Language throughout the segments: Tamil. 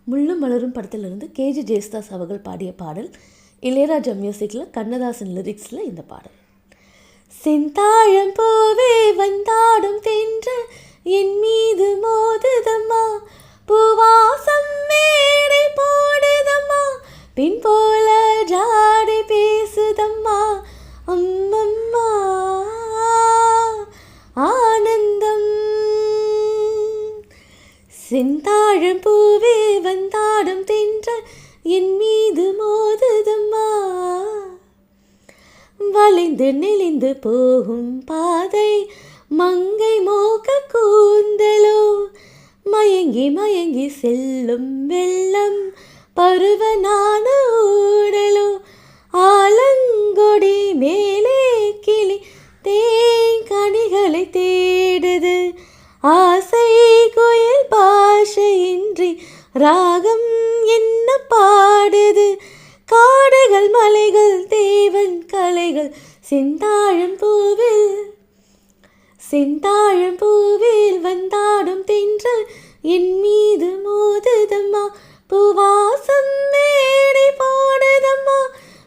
முள்ளும் மலரும் படத்திலிருந்து கேஜி ஜேசுதாஸ் அவர்கள் பாடிய பாடல். இளையராஜா மியூசிக்கில் கண்ணதாசன் லிரிக்ஸில் இந்த பாடல். செந்தாழம் பூவே வந்தாடும் தென்றல் என் மீது மோதுதம்மா, பூவாசம் மேடை போடுதம்மா, பின் போல ஜாடை பேசுதம்மா, அம்மம்மா ஆனந்தம். செந்தாழம் பூவே வந்தாடும் தென்றல் என் மீது மோதுதம்மா, வளைந்து நெளிந்து போகும் பாதை மங்கை மோக கூந்தலோ, மயங்கி மயங்கி செல்லும் வெள்ளம் பருவனான ஊடலோ, ஆலங்கொடி மேலே கிளி தேங்கனிகளை தேடுது, ஆசை குயில் பாஷையின்றி ராகம் என்ன பாடுது, காடுகள் மலைகள் தேவன் கலைகள் செந்தாழம் பூவில், செந்தாழம் பூவில் வந்தாடும் தென்றல் என் மீது மோதுதம்மா, பூவாசம் மேடை போடுதம்மா,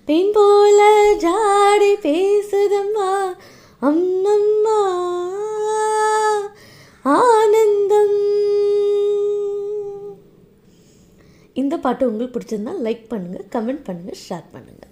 பெண் போல ஜாடை பேசுதம்மா, அம்மம்மா ஆனந்தம். இந்த பாட்டு உங்களுக்கு பிடிச்சிருந்தா லைக் பண்ணுங்கள், கமெண்ட் பண்ணுங்கள், ஷேர் பண்ணுங்கள்.